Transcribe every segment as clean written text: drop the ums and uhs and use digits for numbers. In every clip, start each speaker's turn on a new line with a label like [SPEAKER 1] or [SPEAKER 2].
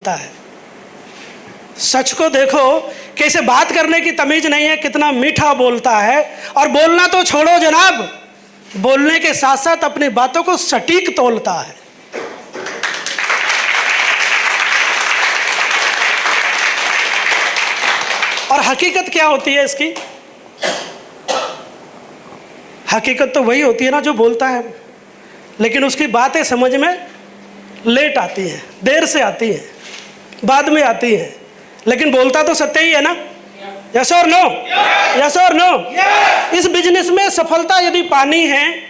[SPEAKER 1] है। सच को देखो कि इसे बात करने की तमीज नहीं है, कितना मीठा बोलता है। और बोलना तो छोड़ो जनाब, बोलने के साथ साथ अपनी बातों को सटीक तोलता है। और हकीकत क्या होती है इसकी? हकीकत तो वही होती है ना जो बोलता है, लेकिन उसकी बातें समझ में लेट आती हैं, देर से आती हैं, बाद में आती हैं, लेकिन बोलता तो सत्य ही है ना। यस और नो? यस और नो? इस बिजनेस में सफलता यदि पानी है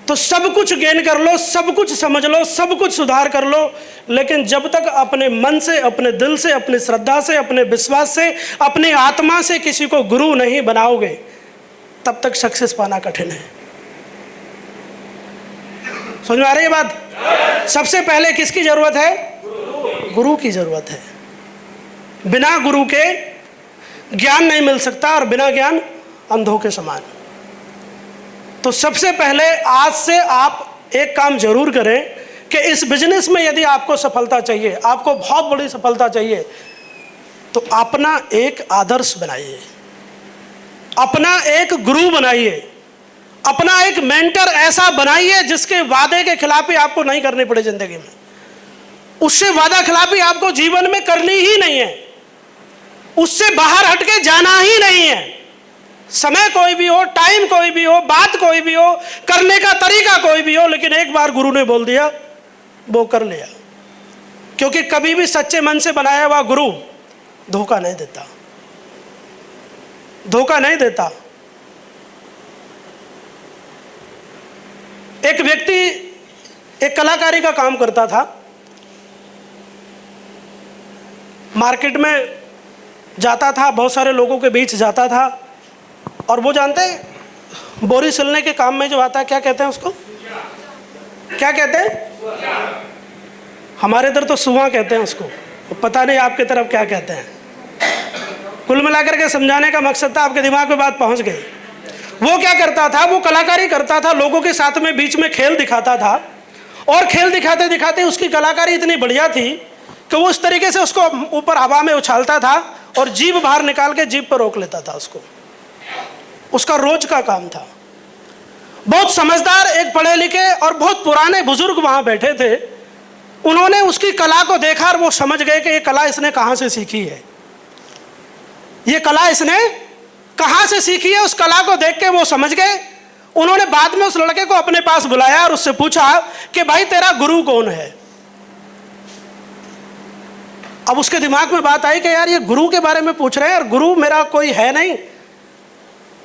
[SPEAKER 1] तो सब कुछ गेन कर लो, सब कुछ समझ लो, सब कुछ सुधार कर लो, लेकिन जब तक अपने मन से, अपने दिल से, अपनी श्रद्धा से, अपने विश्वास से, अपनी आत्मा से किसी को गुरु नहीं बनाओगे, तब तक सक्सेस पाना कठिन है। समझ में आ रही है बात? सबसे पहले किसकी जरूरत है? गुरु की जरूरत है। बिना गुरु के ज्ञान नहीं मिल सकता, और बिना ज्ञान अंधों के समान। तो सबसे पहले आज से आप एक काम जरूर करें कि इस बिजनेस में यदि आपको सफलता चाहिए, आपको बहुत बड़ी सफलता चाहिए, तो अपना एक आदर्श बनाइए, अपना एक गुरु बनाइए, अपना एक मेंटर ऐसा बनाइए जिसके वादे के खिलाफ ही आपको नहीं करनी पड़े जिंदगी में। उससे वादा खिलाफी आपको जीवन में करनी ही नहीं है, उससे बाहर हटके जाना ही नहीं है। समय कोई भी हो, टाइम कोई भी हो, बात कोई भी हो, करने का तरीका कोई भी हो, लेकिन एक बार गुरु ने बोल दिया वो कर लिया। क्योंकि कभी भी सच्चे मन से बनाया हुआ गुरु धोखा नहीं देता, धोखा नहीं देता। एक व्यक्ति एक कलाकारी का काम करता था, मार्केट में जाता था, बहुत सारे लोगों के बीच जाता था, और वो जानते हैं बोरी सिलने के काम में जो आता है, क्या कहते हैं उसको? क्या कहते हैं? हमारे इधर तो सुआ कहते हैं उसको, पता नहीं आपकी तरफ क्या कहते हैं। कुल मिलाकर के समझाने का मकसद था, आपके दिमाग में बात पहुंच गई। वो क्या करता था? वो कलाकारी करता था, लोगों के साथ में बीच में खेल दिखाता था, और खेल दिखाते दिखाते उसकी कलाकारी इतनी बढ़िया थी कि वो इस तरीके से उसको ऊपर हवा में उछालता था और जीभ बाहर निकाल के जीभ पर रोक लेता था उसको। उसका रोज का काम था। बहुत समझदार एक पढ़े लिखे और बहुत पुराने बुजुर्ग वहां बैठे थे। उन्होंने उसकी कला को देखा और वो समझ गए कि ये कला इसने कहां से सीखी है, ये कला इसने कहां से सीखी है। उस कला को देख के वो समझ गए। उन्होंने बाद में उस लड़के को अपने पास बुलाया और उससे पूछा कि भाई तेरा गुरु कौन है? अब उसके दिमाग में बात आई कि यार ये गुरु के बारे में पूछ रहे हैं और गुरु मेरा कोई है नहीं।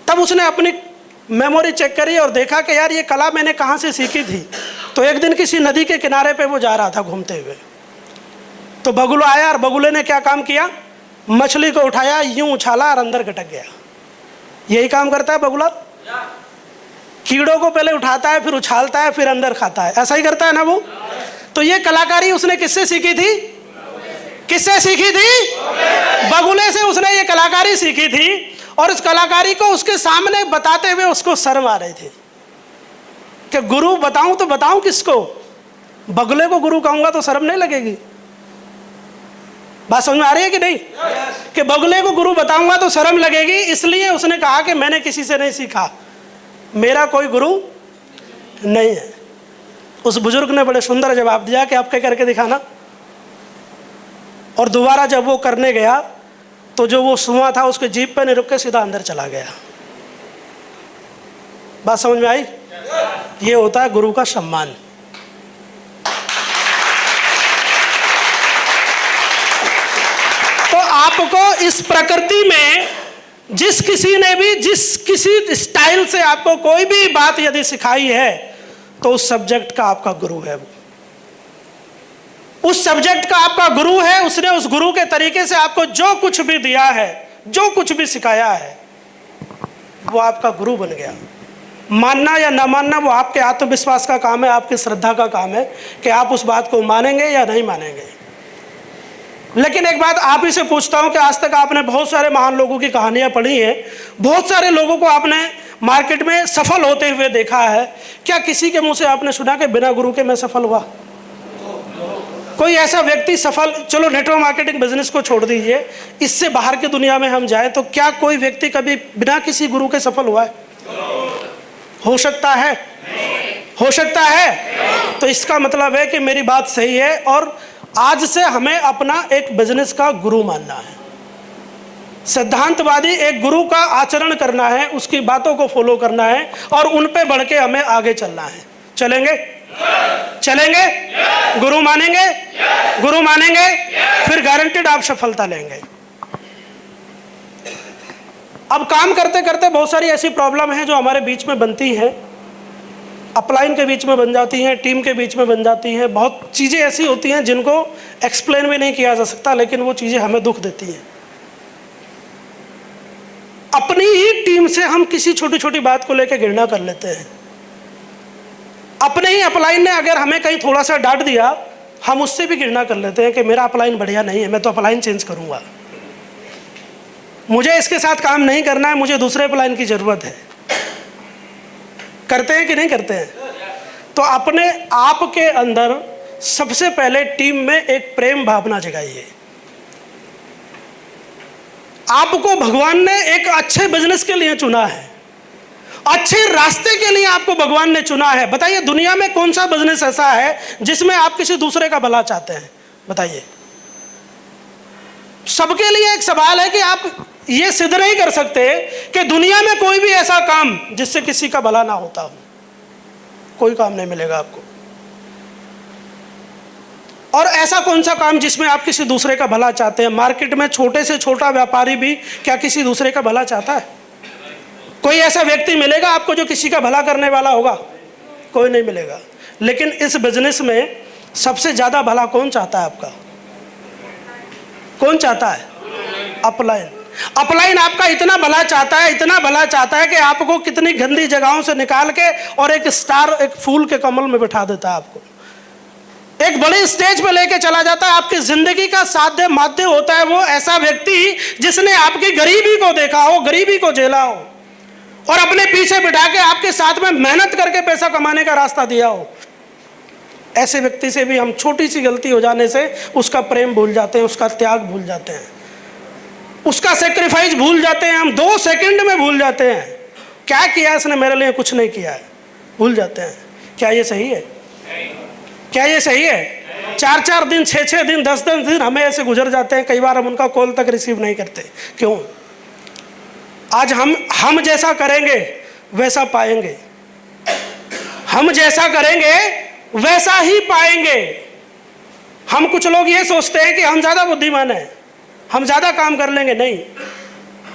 [SPEAKER 1] तब उसने अपनी मेमोरी चेक करी और देखा कि यार ये कला मैंने कहाँ से सीखी थी। तो एक दिन किसी नदी के किनारे पे वो जा रहा था घूमते हुए, तो बगुला आया और बगुले ने क्या काम किया? मछली को उठाया, यूं उछाला और अंदर गटक गया। यही काम करता है बगुला, कीड़ों को पहले उठाता है, फिर उछालता है, फिर अंदर खाता है। ऐसा ही करता है ना वो। तो ये कलाकारी उसने किससे सीखी थी? किससे सीखी थी? बगुले से उसने ये कलाकारी सीखी थी। और इस कलाकारी को उसके सामने बताते हुए उसको शर्म आ रही थी कि गुरु बताऊं तो बताऊं किसको? बगुले को गुरु कहूंगा तो शर्म नहीं लगेगी? बात समझ में आ रही है कि नहीं? कि बगुले को गुरु बताऊंगा तो शर्म लगेगी, इसलिए उसने कहा कि मैंने किसी से नहीं सीखा, मेरा कोई गुरु नहीं है। उस बुजुर्ग ने बड़े सुंदर जवाब दिया कि आप क्या करके दिखाना। और दोबारा जब वो करने गया तो जो वो सुआ था उसके जीभ पे नहीं रुक के सीधा अंदर चला गया। बात समझ में आई? ये होता है गुरु का सम्मान। तो आपको इस प्रकृति में जिस किसी स्टाइल से आपको कोई भी बात यदि सिखाई है, तो उस सब्जेक्ट का आपका गुरु है। उस सब्जेक्ट का आपका गुरु है। उसने उस गुरु के तरीके से आपको जो कुछ भी दिया है, जो कुछ भी सिखाया है, वो आपका गुरु बन गया। मानना या ना मानना वो आपके आत्मविश्वास का काम है, आपकी श्रद्धा का काम है कि आप उस बात को मानेंगे या नहीं मानेंगे। लेकिन एक बात आप ही से पूछता हूं कि आज तक आपने बहुत सारे महान लोगों की कहानियां पढ़ी हैं, बहुत सारे लोगों को आपने मार्केट में सफल होते हुए देखा है। क्या किसी के मुंह से आपने सुना कि बिना गुरु के मैं सफल हुआ? कोई ऐसा व्यक्ति सफल, चलो नेटवर्क मार्केटिंग बिजनेस को छोड़ दीजिए, इससे बाहर की दुनिया में हम जाएं तो क्या कोई व्यक्ति कभी बिना किसी गुरु के सफल हुआ है? हो सकता है? हो सकता है? तो इसका मतलब है कि मेरी बात सही है और आज से हमें अपना एक बिजनेस का गुरु मानना है। सिद्धांतवादी एक गुरु का आचरण करना है, उसकी बातों को फॉलो करना है और उन पे बढ़ के हमें आगे चलना है। चलेंगे? चलेंगे? गुरु मानेंगे? गुरु मानेंगे? फिर गारंटेड आप सफलता लेंगे। अब काम करते करते बहुत सारी ऐसी प्रॉब्लम है जो हमारे बीच में बनती है, अपलाइन के बीच में बन जाती हैं, टीम के बीच में बन जाती हैं। बहुत चीज़ें ऐसी होती हैं जिनको एक्सप्लेन भी नहीं किया जा सकता, लेकिन वो चीज़ें हमें दुख देती हैं। अपनी ही टीम से हम किसी छोटी छोटी बात को लेकर घृणा कर लेते हैं। अपने ही अपलाइन ने अगर हमें कहीं थोड़ा सा डांट दिया, हम उससे भी घृणा कर लेते हैं कि मेरा अपलाइन बढ़िया नहीं है, मैं तो अपलाइन चेंज करूंगा, मुझे इसके साथ काम नहीं करना है, मुझे दूसरे अपलाइन की जरूरत है। करते हैं कि नहीं करते हैं? तो अपने आप के अंदर सबसे पहले टीम में एक प्रेम भावना जगाइए। आपको भगवान ने एक अच्छे बिजनेस के लिए चुना है, अच्छे रास्ते के लिए आपको भगवान ने चुना है। बताइए दुनिया में कौन सा बिजनेस ऐसा है जिसमें आप किसी दूसरे का भला चाहते हैं? बताइए। सबके लिए एक सवाल है कि आप ये सिद्ध नहीं कर सकते कि दुनिया में कोई भी ऐसा काम जिससे किसी का भला ना होता हो। कोई काम नहीं मिलेगा आपको। और ऐसा कौन सा काम जिसमें आप किसी दूसरे का भला चाहते हैं? मार्केट में छोटे से छोटा व्यापारी भी क्या किसी दूसरे का भला चाहता है? कोई ऐसा व्यक्ति मिलेगा आपको जो किसी का भला करने वाला होगा? कोई नहीं मिलेगा। लेकिन इस बिजनेस में सबसे ज्यादा भला कौन चाहता है आपका? कौन चाहता है? अपलाइन। अपलाइन आपका इतना भला चाहता है, इतना भला चाहता है कि आपको कितनी गंदी जगहों से निकाल के और एक स्टार, एक फूल के कमल में बिठा देता है। आपको एक बड़ी स्टेज पे लेके चला जाता है। आपकी जिंदगी का साध्य माध्य होता है वो ऐसा व्यक्ति जिसने आपकी गरीबी को देखा हो, गरीबी को झेला हो और अपने पीछे बिठा के आपके साथ में मेहनत करके पैसा कमाने का रास्ता दिया हो। ऐसे व्यक्ति से भी हम छोटी सी गलती हो जाने से उसका प्रेम भूल जाते हैं, उसका त्याग भूल जाते हैं, उसका सेक्रीफाइस भूल जाते हैं। हम 2 सेकंड में भूल जाते हैं क्या किया इसने मेरे लिए, कुछ नहीं किया है, भूल जाते हैं। क्या ये सही है? क्या ये सही है? 4-4 दिन, 6-6 दिन, 10-10 दिन हमें ऐसे गुजर जाते हैं। कई बार हम उनका कॉल तक रिसीव नहीं करते। क्यों? आज हम जैसा करेंगे वैसा पाएंगे, हम जैसा करेंगे वैसा ही पाएंगे। हम कुछ लोग ये सोचते हैं कि हम ज़्यादा बुद्धिमान हैं, हम ज़्यादा काम कर लेंगे। नहीं,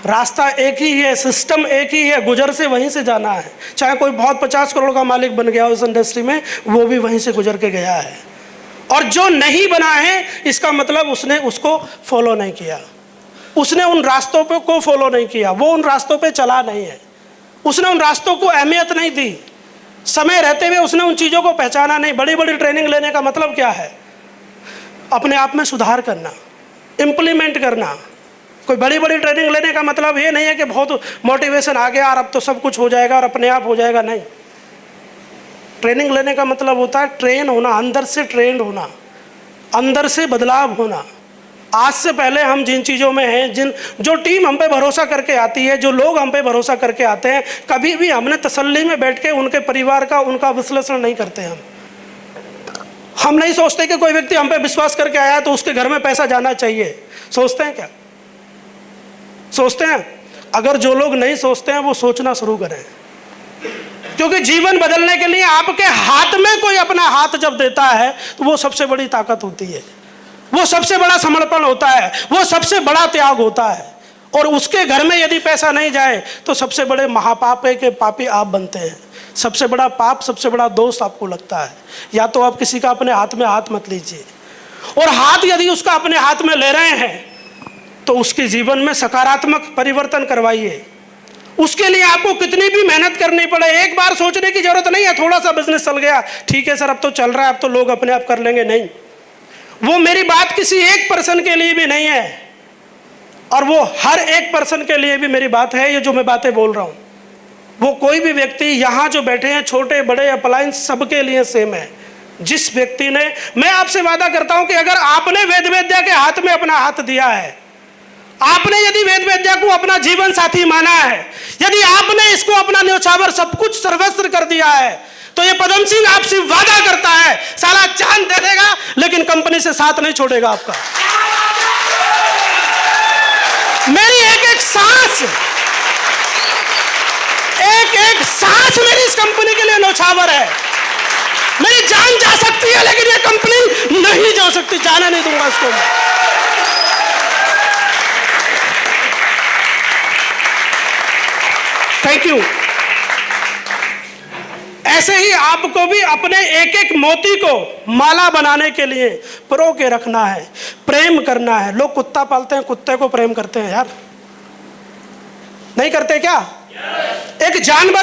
[SPEAKER 1] रास्ता एक ही है, सिस्टम एक ही है, गुजर से वहीं से जाना है। चाहे कोई बहुत 50 करोड़ का मालिक बन गया हो इस इंडस्ट्री में, वो भी वहीं से गुजर के गया है। और जो नहीं बना है इसका मतलब उसने उसको फॉलो नहीं किया, उसने उन रास्तों पे को फॉलो नहीं किया, वो उन रास्तों पे चला नहीं है, उसने उन रास्तों को अहमियत नहीं दी। समय रहते हुए उसने उन चीज़ों को पहचाना नहीं। बड़ी बड़ी ट्रेनिंग लेने का मतलब क्या है? अपने आप में सुधार करना, इम्प्लीमेंट करना। कोई बड़ी बड़ी ट्रेनिंग लेने का मतलब ये नहीं है कि बहुत मोटिवेशन आ गया और अब तो सब कुछ हो जाएगा और अपने आप हो जाएगा। नहीं, ट्रेनिंग लेने का मतलब होता है ट्रेन होना, अंदर से ट्रेंड होना, अंदर से बदलाव होना। आज से पहले हम जिन चीज़ों में हैं, जो टीम हम पे भरोसा करके आती है, जो लोग हम पे भरोसा करके आते हैं, कभी भी हमने तसल्ली में बैठ के उनके परिवार का, उनका विश्लेषण नहीं करते। हम नहीं सोचते कि कोई व्यक्ति हम पे विश्वास करके आया तो उसके घर में पैसा जाना चाहिए। सोचते हैं क्या? सोचते हैं? अगर जो लोग नहीं सोचते हैं वो सोचना शुरू करें, क्योंकि जीवन बदलने के लिए आपके हाथ में कोई अपना हाथ जब देता है तो वो सबसे बड़ी ताकत होती है, वो सबसे बड़ा समर्पण होता है, वो सबसे बड़ा त्याग होता है। और उसके घर में यदि पैसा नहीं जाए तो सबसे बड़े महापाप के पापी आप बनते हैं। सबसे बड़ा पाप, सबसे बड़ा दोष आपको लगता है। या तो आप किसी का अपने हाथ में हाथ मत लीजिए, और हाथ यदि उसका अपने हाथ में ले रहे हैं तो उसके जीवन में सकारात्मक परिवर्तन करवाइए। उसके लिए आपको कितनी भी मेहनत करनी पड़े, एक बार सोचने की जरूरत नहीं है थोड़ा सा बिजनेस चल गया, ठीक है सर अब तो चल रहा है, अब तो लोग अपने आप कर लेंगे। नहीं, वो मेरी बात किसी एक पर्सन के लिए भी नहीं है, और वो हर एक पर्सन के लिए भी मेरी बात है। ये जो मैं बातें बोल रहा हूँ, वो कोई भी व्यक्ति यहाँ जो बैठे हैं, छोटे बड़े अपलायंस सबके लिए सेम है। जिस व्यक्ति ने, मैं आपसे वादा करता हूं कि अगर आपने वेद विद्या के हाथ में अपना हाथ दिया है, आपने यदि वेद विद्या को अपना जीवन साथी माना है, यदि आपने इसको अपना न्योछावर सब कुछ सर्वस्व कर दिया है, तो ये पदम सिंह आपसे वादा करता है साला चांद दे देगा लेकिन कंपनी से साथ नहीं छोड़ेगा आपका। मेरी एक एक सांस मेरी इस कंपनी के लिए न्योछावर है। मेरी जान जा सकती है लेकिन ये कंपनी नहीं जा सकती, जाने नहीं दूंगा इसको मैं। Thank you. ऐसे ही आपको भी अपने एक एक मोती को माला बनाने के लिए प्रो के रखना है, प्रेम करना है। लोग कुत्ता पालते हैं, कुत्ते को प्रेम करते हैं यार, नहीं करते क्या? एक जानवर